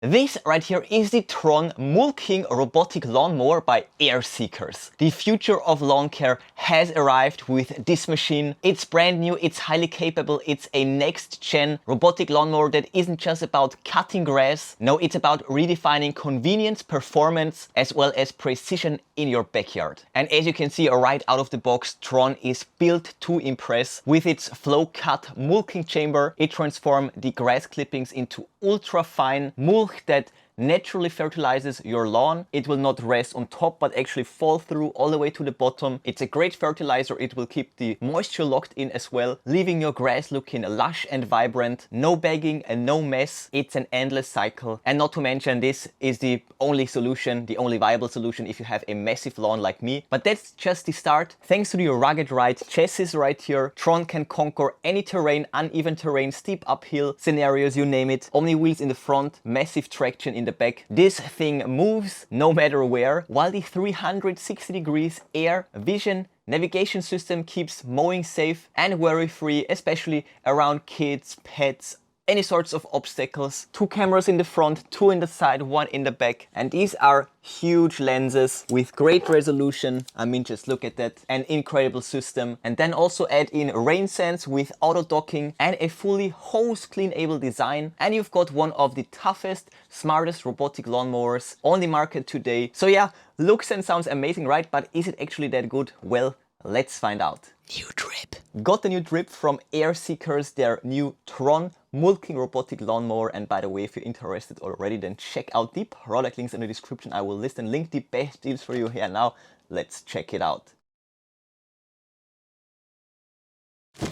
This right here is the Tron Mulching Robotic Lawnmower by Airseekers. The future of lawn care has arrived with this machine. It's brand new, it's highly capable, it's a next-gen robotic lawnmower that isn't just about cutting grass. No, it's about redefining convenience, performance, as well as precision in your backyard. And as you can see right out of the box, Tron is built to impress. With its FlowCut Mulching Chamber, it transforms the grass clippings into ultra-fine mulch that naturally fertilizes your lawn. It will not rest on top but actually fall through all the way to the bottom. It's a great fertilizer. It will keep the moisture locked in as well, leaving your grass looking lush and vibrant. No bagging and no mess. It's an endless cycle. And not to mention, this is the only solution, the only viable solution if you have a massive lawn like me. But that's just the start. Thanks to the rugged ride chassis right here, Tron can conquer any terrain, uneven terrain, steep uphill scenarios, you name it. Omni wheels in the front, massive traction in the back. This thing moves no matter where, while the 360 degrees air, vision, navigation system keeps mowing safe and worry-free, especially around kids, pets, any sorts of obstacles. 2 cameras in the front, 2 in the side, 1 in the back. And these are huge lenses with great resolution. I mean, just look at that. An incredible system. And then also add in rain sense with auto docking and a fully hose cleanable design. And you've got one of the toughest, smartest robotic lawnmowers on the market today. So yeah, looks and sounds amazing, right? But is it actually that good? Well, let's find out. New drip. Got the new drip from Airseekers, their new Tron Mulching Robotic Lawnmower. And by the way, if you're interested already, then check out the product links in the description. I will list and link the best deals for you here now. Let's check it out.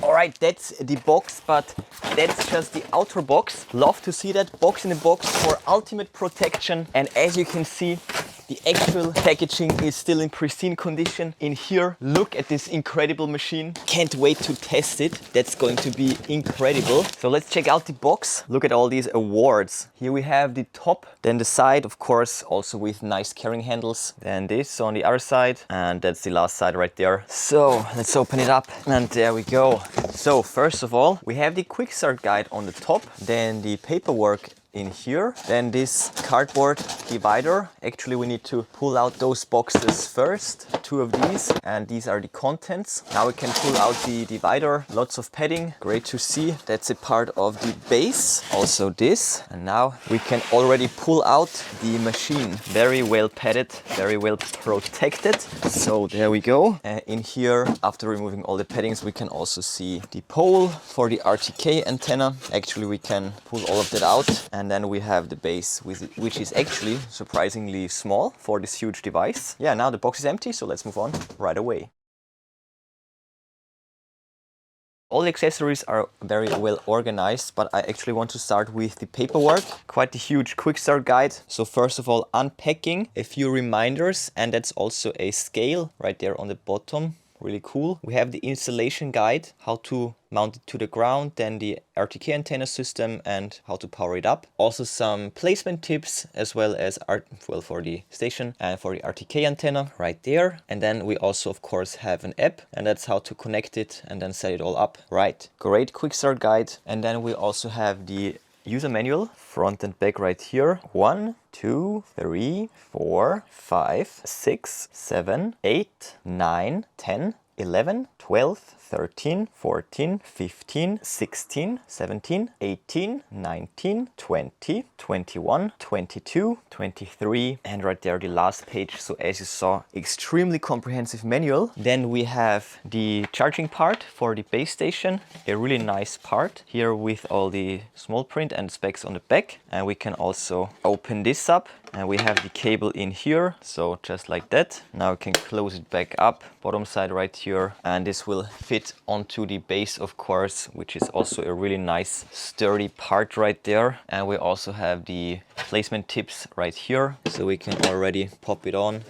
Alright, that's the box, but that's just the outer box. Love to see that. Box in the box for ultimate protection. And as you can see, the actual packaging is still in pristine condition. In here, look at this incredible machine. Can't wait to test it. That's going to be incredible. So let's check out the box. Look at all these awards. Here we have the top, then the side, of course, also with nice carrying handles. Then this on the other side, and that's the last side right there. So let's open it up, and there we go. So first of all, we have the quick start guide on the top, then the paperwork in here, then this cardboard divider. Actually, we need to pull out those boxes first, 2 of these, and these are the contents. Now we can pull out the divider. Lots of padding, great to see. That's a part of the base, also this. And now we can already pull out the machine. Very well padded, very well protected. So there we go. In here, after removing all the paddings, we can also see the pole for the RTK antenna. Actually, we can pull all of that out. And then we have the base, which is actually surprisingly small for this huge device. Yeah, now the box is empty, so let's move on right away. All the accessories are very well organized, but I actually want to start with the paperwork. Quite a huge quick start guide. So first of all, unpacking, a few reminders, and that's also a scale right there on the bottom. Really cool. We have the installation guide, how to mount it to the ground, then the RTK antenna system and how to power it up. Also some placement tips as well as for the station and for the RTK antenna right there. And then we also of course have an app, and that's how to connect it and then set it all up. Right, great quick start guide. And then we also have the user manual, front and back right here. 1, 2, 3, 4, 5, 6, 7, 8, 9, 10, 11, 12, 13, 14, 15, 16, 17, 18, 19, 20, 21, 22, 23, and right there the last page. So as you saw, extremely comprehensive manual. Then we have the charging part for the base station, a really nice part here with all the small print and specs on the back. And we can also open this up, and we have the cable in here, so just like that. Now we can close it back up, bottom side right here, and this will fit onto the base, of course, which is also a really nice sturdy part right there. And we also have the placement tips right here, so we can already pop it on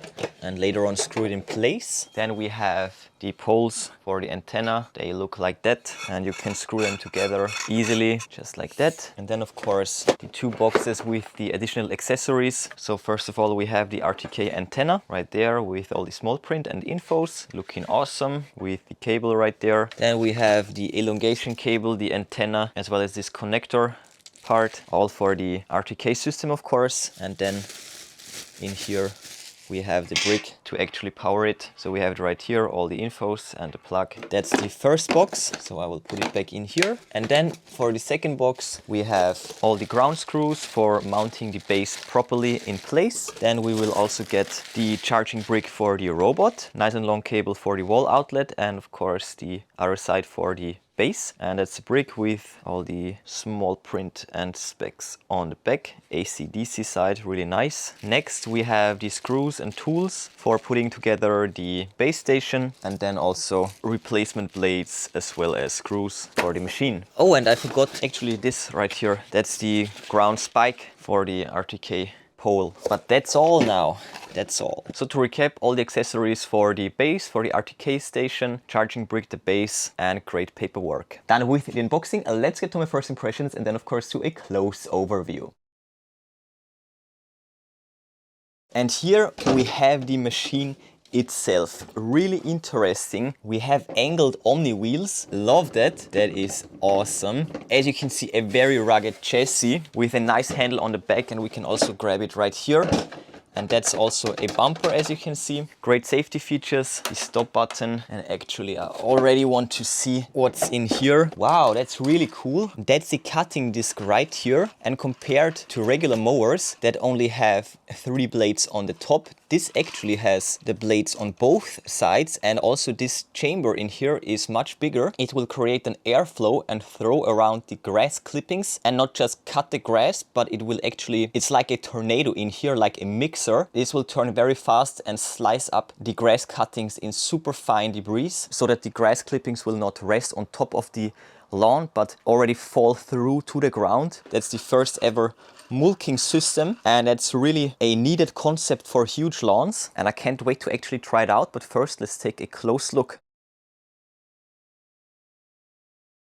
and later on screw it in place. Then we have the poles for the antenna. They look like that, and you can screw them together easily, just like that. And then of course the 2 boxes with the additional accessories. So first of all, we have the RTK antenna right there with all the small print and infos, looking awesome with the cable right there. Then we have the elongation cable, the antenna, as well as this connector part, all for the RTK system, of course. And then in here we have the brick to actually power it. So we have it right here, all the infos and the plug. That's the first box, so I will put it back in here. And then for the second box, we have all the ground screws for mounting the base properly in place. Then we will also get the charging brick for the robot, nice and long cable for the wall outlet, and of course the other side for the base. And that's a brick with all the small print and specs on the back. AC/DC side, really nice. Next we have the screws and tools for putting together the base station, and then also replacement blades as well as screws for the machine. Oh, and I forgot actually this right here. That's the ground spike for the RTK pole. But that's all now. That's all. So to recap, all the accessories for the base, for the RTK station, charging brick, the base, and great paperwork. Done with the unboxing. Let's get to my first impressions and then of course to a close overview. And here we have the machine itself. Really interesting. We have angled omni wheels. Love that. That is awesome. As you can see, a very rugged chassis with a nice handle on the back, and we can also grab it right here. And that's also a bumper, as you can see. Great safety features, the stop button. And actually I already want to see what's in here. Wow, that's really cool. That's the cutting disc right here. And compared to regular mowers that only have 3 blades on the top, this actually has the blades on both sides. And also this chamber in here is much bigger. It will create an airflow and throw around the grass clippings, and not just cut the grass, but it will actually, it's like a tornado in here, like a mixer. This will turn very fast and slice up the grass cuttings in super fine debris, so that the grass clippings will not rest on top of the lawn but already fall through to the ground. That's the first ever mulching system, and that's really a needed concept for huge lawns, and I can't wait to actually try it out. But first let's take a close look.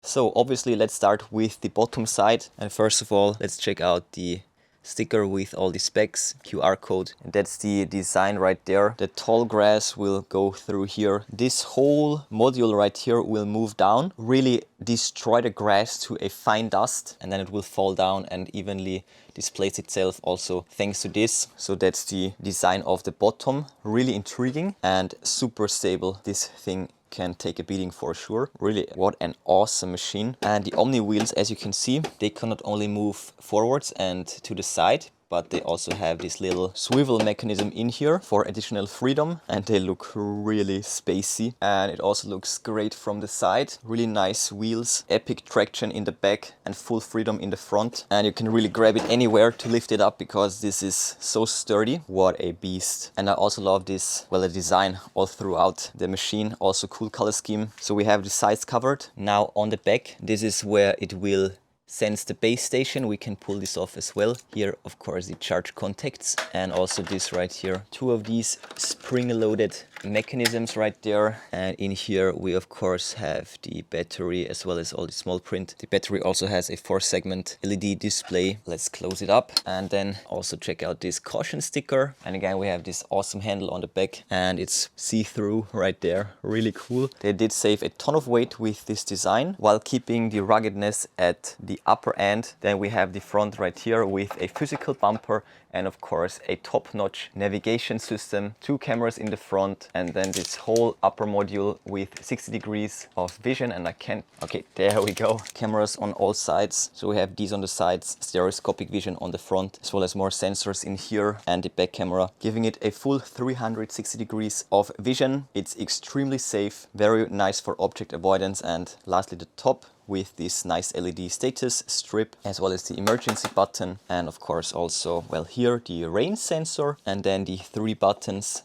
So obviously let's start with the bottom side, and first of all let's check out the sticker with all the specs, QR code, and that's the design right there. The tall grass will go through here. This whole module right here will move down, really destroy the grass to a fine dust, and then it will fall down and evenly displace itself also thanks to this. So that's the design of the bottom. Really intriguing and super stable. This thing can take a beating for sure. Really, what an awesome machine. And the omni wheels, as you can see, they can not only move forwards and to the side, but they also have this little swivel mechanism in here for additional freedom, and they look really spacey. And it also looks great from the side. Really nice wheels, epic traction in the back and full freedom in the front. And you can really grab it anywhere to lift it up because this is so sturdy. What a beast. And I also love this, well, the design all throughout the machine. Also cool color scheme. So we have the sides covered. Now on the back, this is where it will sense the base station. We can pull this off as well. Here, of course, the charge contacts, and also this right here. 2 of these spring-loaded mechanisms right there. And in here we of course have the battery as well as all the small print. The battery also has a 4-segment LED display. Let's close it up and then also check out this caution sticker. And again, we have this awesome handle on the back, and it's see-through right there. Really cool. They did save a ton of weight with this design while keeping the ruggedness at the upper end. Then we have the front right here with a physical bumper and of course a top-notch navigation system, 2 cameras in the front, and then this whole upper module with 60 degrees of vision. And I can't, okay, there we go. Cameras on all sides. So we have these on the sides, stereoscopic vision on the front, as well as more sensors in here, and the back camera, giving it a full 360 degrees of vision. It's extremely safe, very nice for object avoidance. And lastly, the top with this nice LED status strip, as well as the emergency button, and of course also, well, here the rain sensor, and then the 3 buttons,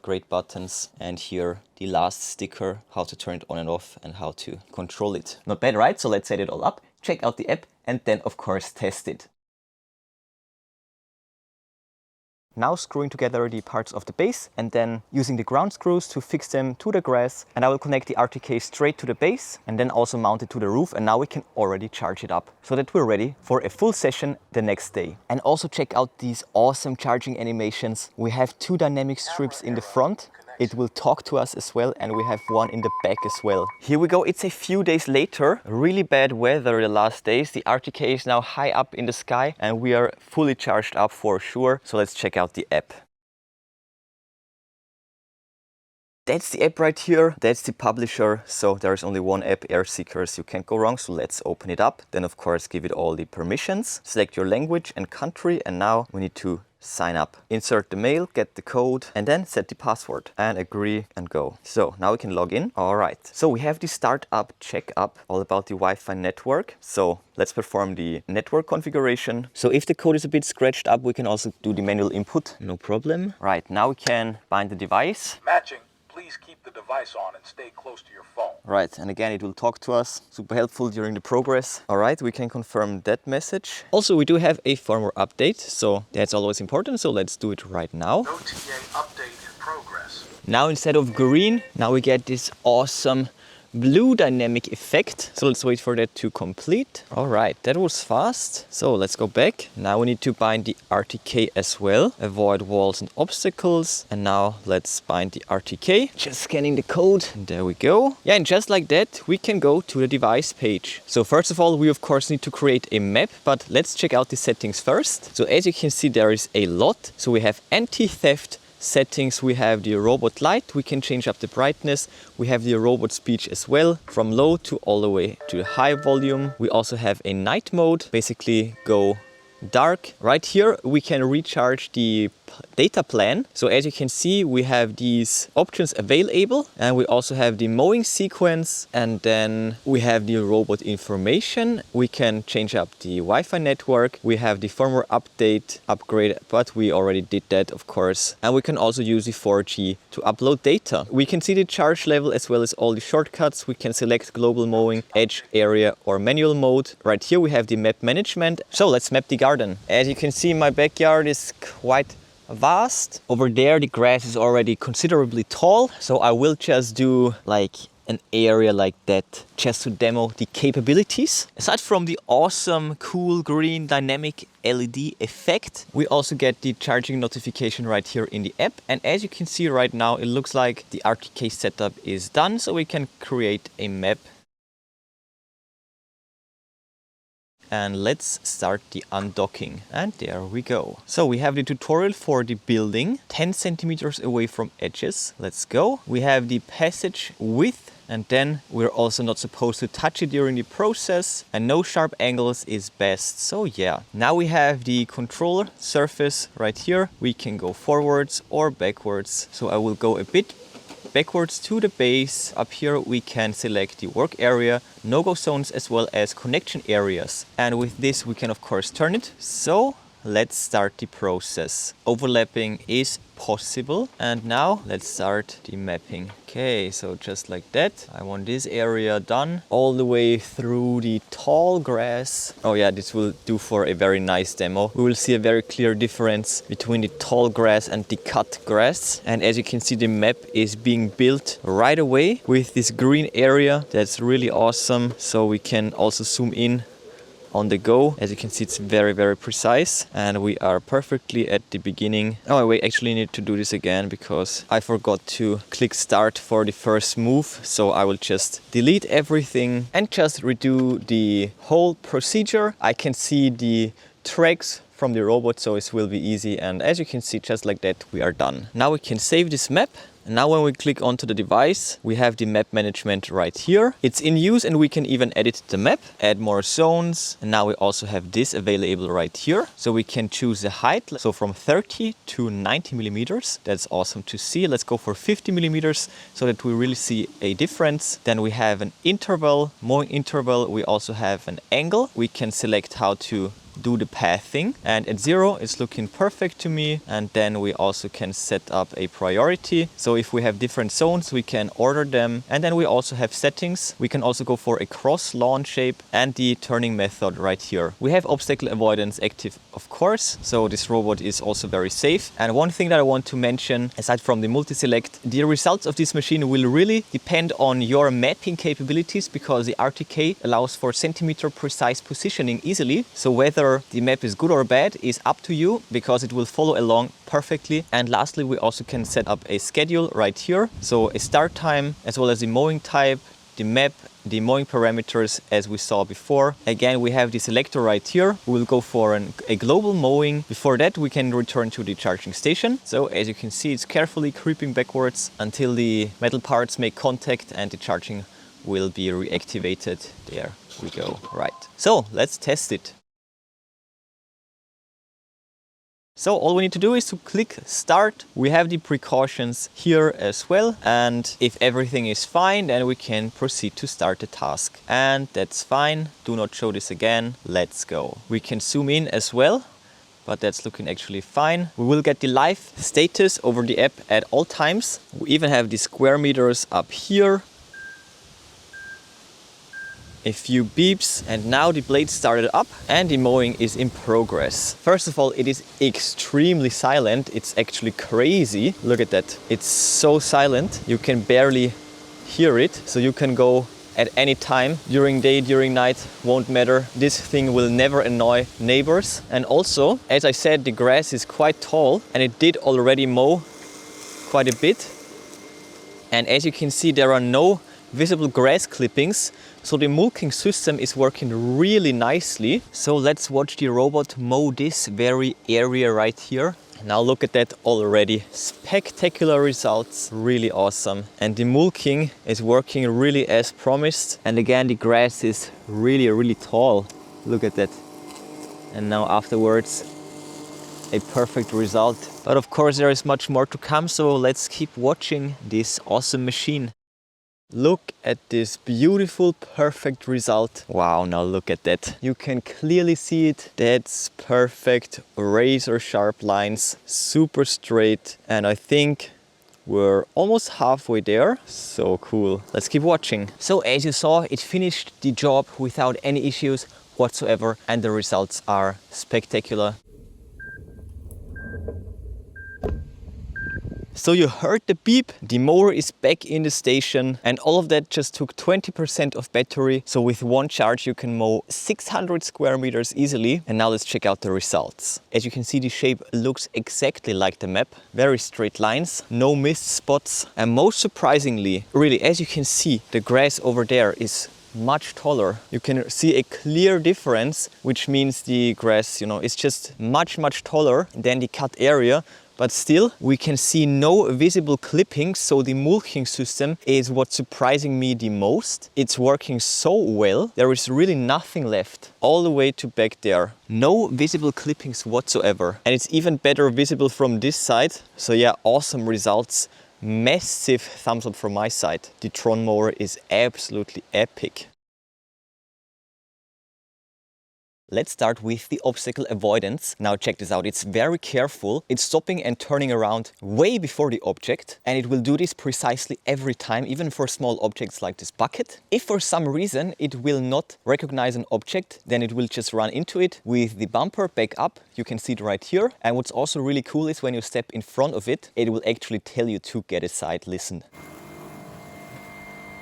great buttons, and here the last sticker, how to turn it on and off and how to control it. Not bad, right? So let's set it all up, check out the app, and then of course test it. Now screwing together the parts of the base and then using the ground screws to fix them to the grass, and I will connect the RTK straight to the base and then also mount it to the roof, and now we can already charge it up so that we're ready for a full session the next day. And also check out these awesome charging animations. We have 2 dynamic strips in the front It will talk to us as well, and we have one in the back as well. Here we go. It's a few days later. Really bad weather the last days. The RTK is now high up in the sky and we are fully charged up for sure. So let's check out the app. That's the app right here. That's the publisher. So there's only one app, Airseekers. You can't go wrong. So let's open it up. Then of course, give it all the permissions. Select your language and country. And now we need to sign up. Insert the mail, get the code, and then set the password and agree and go. So now we can log in. All right. So we have the startup checkup, all about the Wi-Fi network. So let's perform the network configuration. So if the code is a bit scratched up, we can also do the manual input. No problem. Right. Now we can bind the device. Matching. Please keep the device on and stay close to your phone. Right, and again it will talk to us. Super helpful during the progress. All right, we can confirm that message. Also, we do have a firmware update, so that's always important. So let's do it right now. OTA update in progress. Now instead of green, now we get this awesome blue dynamic effect. So let's wait for that to complete. All right, that was fast. So let's go back. Now we need to bind the RTK as well. Avoid walls and obstacles. And now let's bind the RTK. Just scanning the code. And there we go. Yeah, and just like that, we can go to the device page. So first of all, we of course need to create a map, but let's check out the settings first. So as you can see, there is a lot. So we have anti-theft settings, we have the robot light, we can change up the brightness, we have the robot speech as well, from low to all the way to high volume. We also have a night mode, basically go dark. Right here we can recharge the data plan. So as you can see, we have these options available, and we also have the mowing sequence, and then we have the robot information. We can change up the Wi-Fi network. We have the firmware update upgrade, but we already did that, of course. And we can also use the 4G to upload data. We can see the charge level as well as all the shortcuts. We can select global mowing, edge area, or manual mode. Right here we have the map management. So let's map the garden. As you can see, my backyard is quite vast. Over there the grass is already considerably tall, so I will just do like an area like that just to demo the capabilities. Aside from the awesome cool green dynamic LED effect, we also get the charging notification right here in the app. And as you can see right now, it looks like the RTK setup is done, so we can create a map. And let's start the undocking. And there we go. So we have the tutorial for the building, 10 centimeters away from edges. Let's go. We have the passage width, and then we're also not supposed to touch it during the process, and no sharp angles is best. So yeah, now we have the controller surface right here. We can go forwards or backwards. So I will go a bit backwards to the base. Up here we can select the work area, no-go zones, as well as connection areas. And with this we can of course turn it. So let's start the process. Overlapping is possible. And now let's start the mapping. Okay, so just like that. I want this area done all the way through the tall grass. Oh yeah, this will do for a very nice demo. We will see a very clear difference between the tall grass and the cut grass. And as you can see, the map is being built right away with this green area. That's really awesome. So we can also zoom in on the go. As you can see, it's very, very precise, and we are perfectly at the beginning. Oh, we actually need to do this again because I forgot to click start for the first move. So I will just delete everything and just redo the whole procedure. I can see the tracks from the robot, so it will be easy. And as you can see, just like that, we are done. Now we can save this map. And now when we click onto the device, we have the map management right here. It's in use, and we can even edit the map, add more zones. And now we also have this available right here. So we can choose the height, so from 30 to 90 millimeters. That's awesome to see. Let's go for 50 millimeters so that we really see a difference. Then we have an interval, mowing interval. We also have an angle. We can select how to do the pathing, and at 0 it's looking perfect to me. And then we also can set up a priority. So if we have different zones, we can order them. And then we also have settings. We can also go for a cross lawn shape and the turning method right here. We have obstacle avoidance active, of course, so this robot is also very safe. And one thing that I want to mention, aside from the multi-select, the results of this machine will really depend on your mapping capabilities, because the RTK allows for centimeter precise positioning easily. So whether whether the map is good or bad is up to you, because it will follow along perfectly. And lastly, we also can set up a schedule right here. So a start time, as well as the mowing type, the map, the mowing parameters as we saw before. Again, we have the selector right here. We will go for a global mowing. Before that, we can return to the charging station. So as you can see, it's carefully creeping backwards until the metal parts make contact and the charging will be reactivated. There we go. Right. So let's test it. So all we need to do is to click start. We have the precautions here as well. And if everything is fine, then we can proceed to start the task. And that's fine. Do not show this again. Let's go. We can zoom in as well, but that's looking actually fine. We will get the live status over the app at all times. We even have the square meters up here. A few beeps, and now the blade started up and the mowing is in progress. First of all, it is extremely silent. It's actually crazy. Look at that. It's so silent. You can barely hear it. So you can go at any time, during day, during night, won't matter. This thing will never annoy neighbors. And also, as I said, the grass is quite tall and it did already mow quite a bit. And as you can see, there are no visible grass clippings, so the mulching system is working really nicely. So let's watch the robot mow this very area right here. Now look at that already. Spectacular results, really awesome. And the mulching is working really as promised. And again, the grass is really tall. Look at that. And now afterwards, a perfect result. But of course there is much more to come, so let's keep watching this awesome machine. Look at this beautiful, perfect result. Wow, now look at that. You can clearly see it. That's perfect, razor sharp lines, super straight. And I think we're almost halfway there. So cool. Let's keep watching. So as you saw, it finished the job without any issues whatsoever. And the results are spectacular. So you heard the beep, the mower is back in the station, and all of that just took 20% of battery. So with one charge you can mow 600 square meters easily. And now let's check out the results. As you can see, the shape looks exactly like the map. Very straight lines, no missed spots. And most surprisingly, really, as you can see, the grass over there is much taller. You can see a clear difference, which means the grass, is just much taller than the cut area. But still, we can see no visible clippings, so the mulching system is what's surprising me the most. It's working so well. There is really nothing left, all the way to back there. No visible clippings whatsoever. And it's even better visible from this side. So yeah, awesome results. Massive thumbs up from my side. The Tron mower is absolutely epic. Let's start with the obstacle avoidance. Now check this out, it's very careful. It's stopping and turning around way before the object, and it will do this precisely every time, even for small objects like this bucket. If for some reason it will not recognize an object, then it will just run into it with the bumper back up. You can see it right here. And what's also really cool is when you step in front of it, it will actually tell you to get aside. Listen.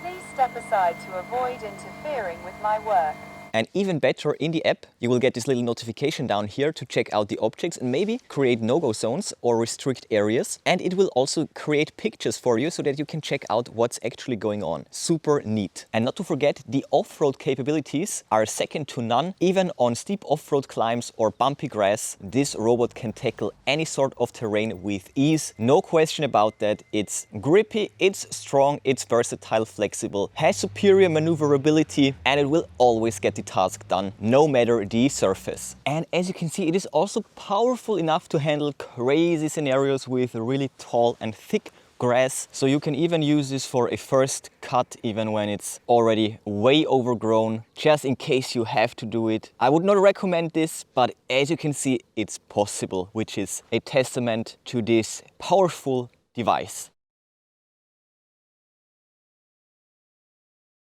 Please step aside to avoid interfering with my work. And even better, in the app, you will get this little notification down here to check out the objects and maybe create no-go zones or restrict areas. And it will also create pictures for you so that you can check out what's actually going on. Super neat. And not to forget, the off-road capabilities are second to none. Even on steep off-road climbs or bumpy grass, this robot can tackle any sort of terrain with ease. No question about that. It's grippy, it's strong, it's versatile, flexible, has superior maneuverability, and it will always get the task done, no matter the surface. And as you can see, it is also powerful enough to handle crazy scenarios with really tall and thick grass. So you can even use this for a first cut, even when it's already way overgrown, just in case you have to do it. I would not recommend this, but as you can see, it's possible, which is a testament to this powerful device.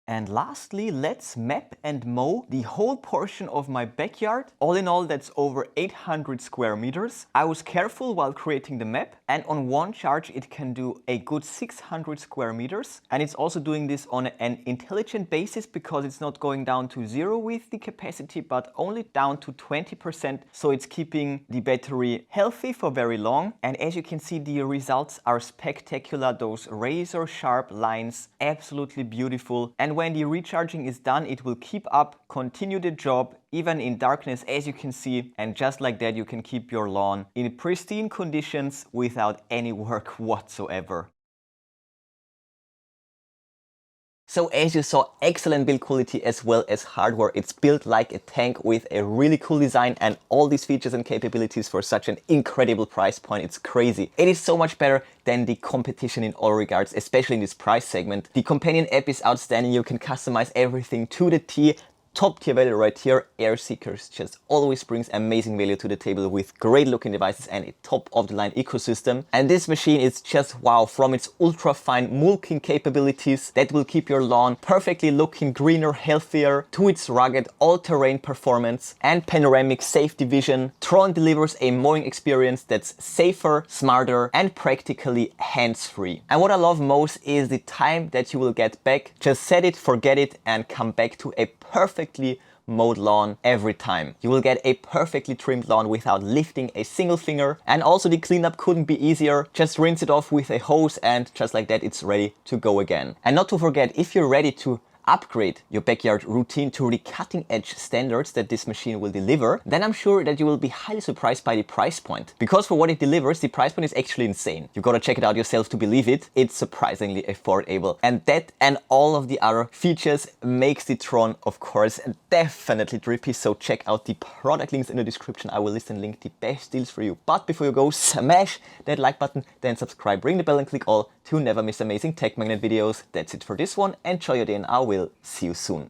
And lastly, let's map and mow the whole portion of my backyard. All in all, that's over 800 square meters. I was careful while creating the map, and on one charge it can do a good 600 square meters. And it's also doing this on an intelligent basis because it's not going down to zero with the capacity, but only down to 20%. So it's keeping the battery healthy for very long. And as you can see, the results are spectacular. Those razor sharp lines, absolutely beautiful. And when the recharging is done, it will keep up, continue the job, even in darkness, as you can see. And just like that, you can keep your lawn in pristine conditions without any work whatsoever. So as you saw, excellent build quality as well as hardware. It's built like a tank with a really cool design and all these features and capabilities for such an incredible price point. It's crazy. It is so much better than the competition in all regards, especially in this price segment. The companion app is outstanding. You can customize everything to the T. Top tier value right here. Airseekers just always brings amazing value to the table with great looking devices and a top of the line ecosystem. And this machine is just wow, from its ultra fine mulching capabilities that will keep your lawn perfectly looking greener, healthier, to its rugged all-terrain performance and panoramic safety vision. Tron delivers a mowing experience that's safer, smarter and practically hands-free. And what I love most is the time that you will get back. Just set it, forget it and come back to a perfectly mowed lawn every time. You will get a perfectly trimmed lawn without lifting a single finger. And also the cleanup couldn't be easier. Just rinse it off with a hose and just like that it's ready to go again. And not to forget, if you're ready to upgrade your backyard routine to the cutting edge standards that this machine will deliver, then I'm sure that you will be highly surprised by the price point. Because for what it delivers, the price point is actually insane. You gotta check it out yourself to believe it. It's surprisingly affordable. And that and all of the other features makes the Tron, of course, definitely drippy. So check out the product links in the description. I will list and link the best deals for you. But before you go, smash that like button, then subscribe, ring the bell and click all to never miss amazing tech magnet videos. That's it for this one. Enjoy your day and I will see you soon.